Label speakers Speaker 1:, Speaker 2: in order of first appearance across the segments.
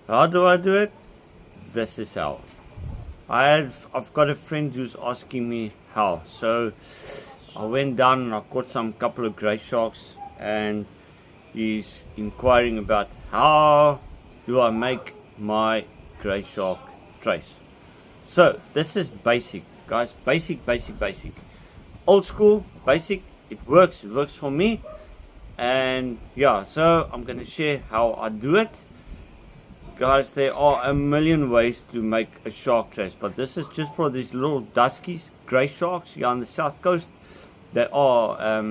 Speaker 1: How do I do it? This is how. I've got a friend who's asking me how. So I went down and I caught some couple of grey sharks, and he's inquiring about how do I make my grey shark trace. So this is basic, guys. Basic. Old school, basic. It works for me. And yeah, so I'm going to share how I do it. Guys, there are a million ways to make a shark trace, but this is just for these little duskies, grey sharks here on the south coast. They are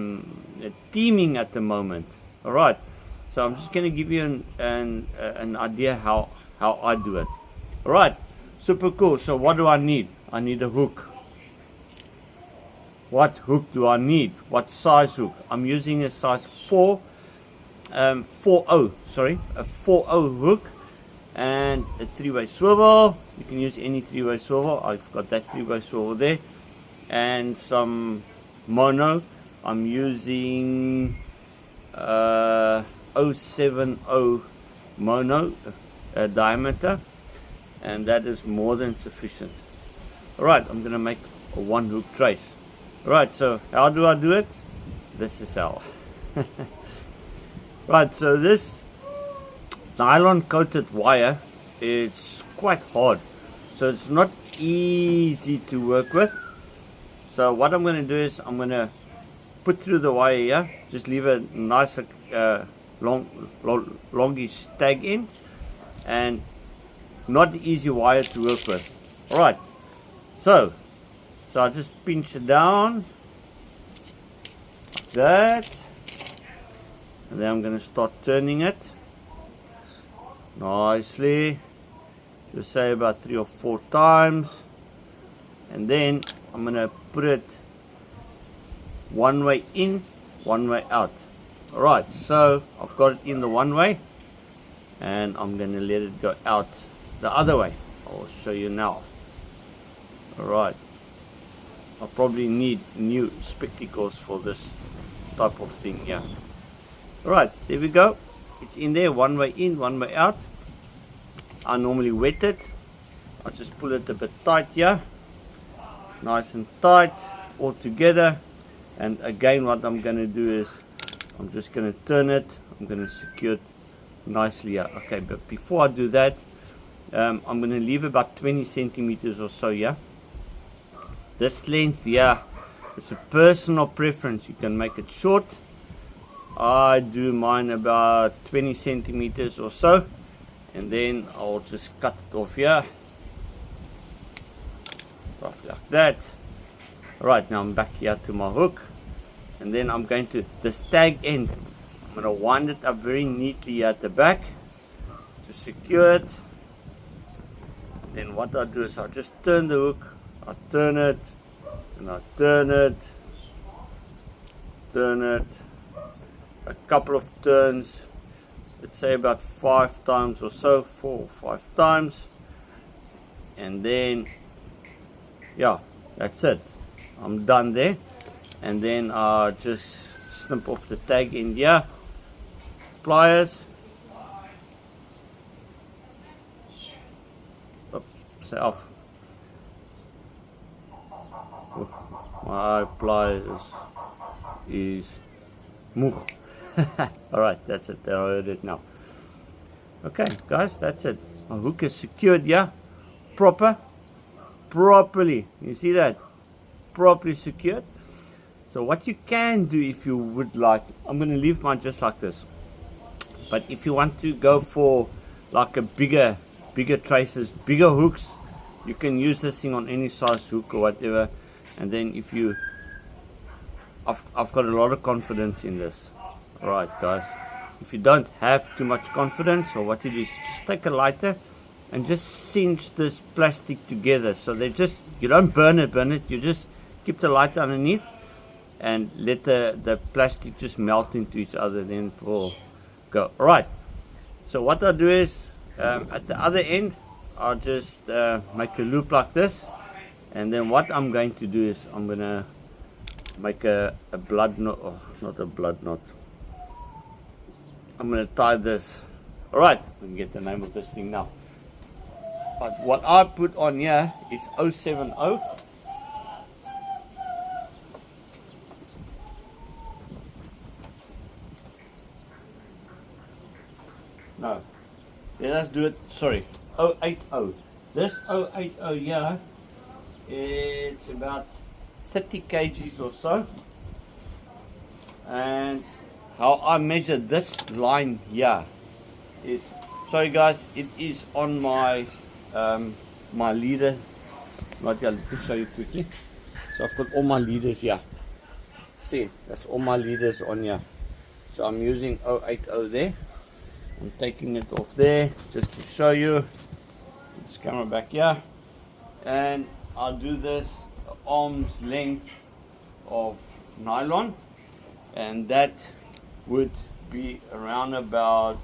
Speaker 1: teeming at the moment. All right, so I'm just going to give you an idea how I do it. All right, super cool. So what do I need? I need a hook. What hook do I need? What size hook? I'm using a size 4, 4.0, sorry, a 4.0 hook, and a 3-way swivel. You can use any 3-way swivel. I've got that 3-way swivel there, and some mono. I'm using 070 mono diameter, and that is more than sufficient. Alright, I'm gonna make a 1 hook trace. Alright, so how do I do it? This is how. Right, so this nylon coated wire, it's quite hard, so it's not easy to work with. So what I'm going to do is I'm going to put through the wire here, just leave a nice longish tag in, and not easy wire to work with. Alright, so I just pinch it down like that, and then I'm going to start turning it nicely, just say about 3 or 4 times, and then I'm going to put it one way in, one way out. Alright, so I've got it in the one way, and I'm going to let it go out the other way. I'll show you now. Alright, I'll probably need new spectacles for this type of thing here. Alright, there we go. It's in there, one way in, one way out. I normally wet it. I just pull it a bit tight here, nice and tight all together. And again, what I'm going to do is I'm just going to turn it. I'm going to secure it nicely here. Okay, but before I do that, I'm going to leave about 20 centimeters or so here. This length here, it's a personal preference. You can make it short. I do mine about 20 centimeters or so, and then I'll just cut it off here, roughly like that. Alright, now I'm back here to my hook, and then I'm going to, this tag end, I'm going to wind it up very neatly at the back to secure it. Then what I do is I just turn the hook, I turn it, and I turn it, a couple of turns, let's say about 5 times or so, 4 or 5 times, and then yeah, that's it, I'm done there. And then I just snip off the tag in here, pliers, say off. My pliers is move. Alright, that's it. I heard it now. Okay, guys, that's it. My hook is secured here, properly. You see that? Properly secured. So what you can do, if you would like, I'm going to leave mine just like this. But if you want to go for like a bigger traces, bigger hooks, you can use this thing on any size hook or whatever. And then if you, I've got a lot of confidence in this. Alright, guys, if you don't have too much confidence, or what you do is just take a lighter and just cinch this plastic together, so they just, you don't burn it, you just keep the lighter underneath and let the plastic just melt into each other, then it will go. Alright, so what I do is at the other end I'll just make a loop like this, and then what I'm going to do is I'm going to make a blood knot, oh, not a blood knot. I'm going to tie this Alright, we can get the name of this thing now. But what I put on here is 070. No, let us do it, sorry, 080. This 080 here, it's about 30 kgs or so. And how I measure this line here is, sorry guys, it is on my my leader. Let me show you quickly. So I've got all my leaders here. See, that's all my leaders on here. So I'm using 080 there. I'm taking it off there just to show you. This camera back here, and I'll do this arm's length of nylon, and that would be around about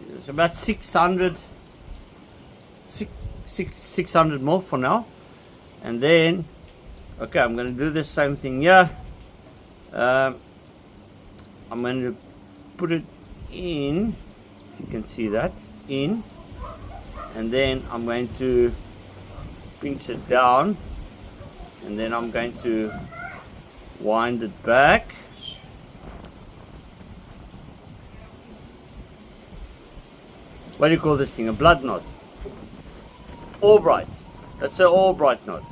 Speaker 1: it's about 600 mil for now. And then okay, I'm going to do the same thing here. I'm going to put it in, you can see that, in, and then I'm going to pinch it down, and then I'm going to wind it back. What do you call this thing? A blood knot? Albright. That's an Albright knot.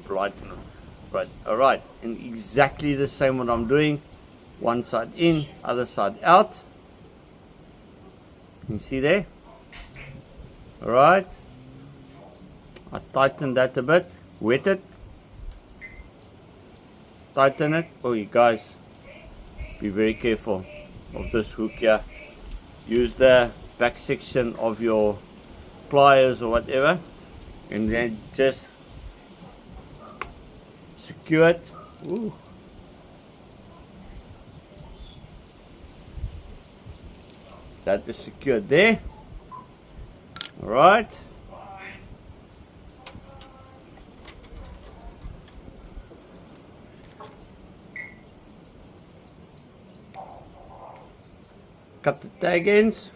Speaker 1: Bright knot. Right. Alright. And exactly the same what I'm doing. One side in, other side out. You see there? Alright. I tighten that a bit. Wet it. Tighten it. Oh, you guys, be very careful of this hook here. Use the back section of your pliers or whatever, and then just secure it. Ooh. That is secured there. All right. Cut the tag ends.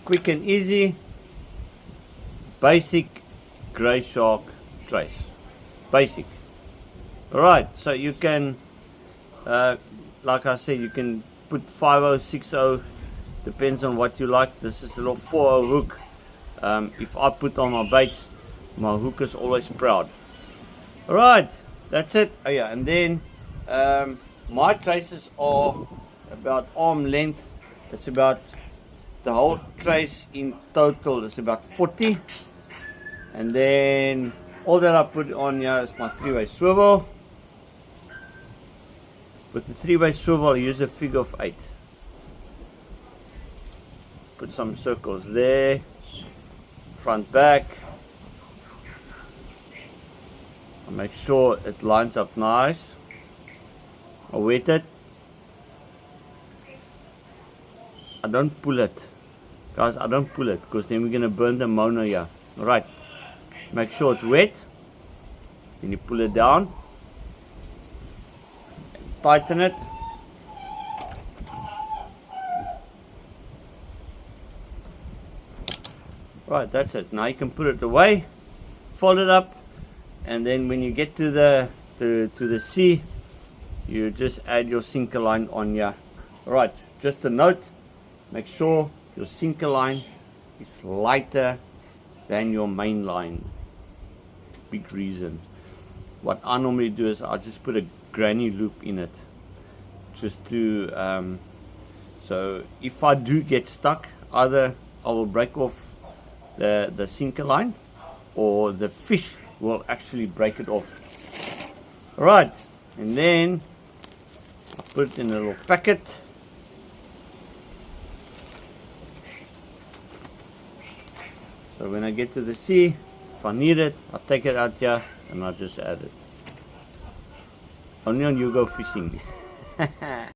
Speaker 1: Quick and easy. Basic grey shark trace. Basic. Alright, so you can, like I said, you can put 50, 60, depends on what you like. This is a little 40 hook. If I put on my baits, my hook is always proud. Alright, that's it. Oh yeah, and then my traces are about arm length. It's about, the whole trace in total is about 40. And then all that I put on here is my 3-way swivel. With the 3-way swivel, I use a figure of 8. Put some circles there, front, back. I make sure it lines up nice. I wet it. I don't pull it, guys. I don't pull it because then we're gonna burn the mono here. All right. Make sure it's wet. Then you pull it down. Tighten it. Right, that's it. Now you can put it away, fold it up, and then when you get to the sea, you just add your sinker line on here. Alright, just a note, make sure your sinker line is lighter than your main line. Big reason. What I normally do is I just put a granny loop in it, just to so if I do get stuck, either I will break off the sinker line, or the fish will actually break it off. Alright, and then I put it in a little packet. So when I get to the sea, if I need it, I'll take it out here and I'll just add it. Only on HuGo-Fishing.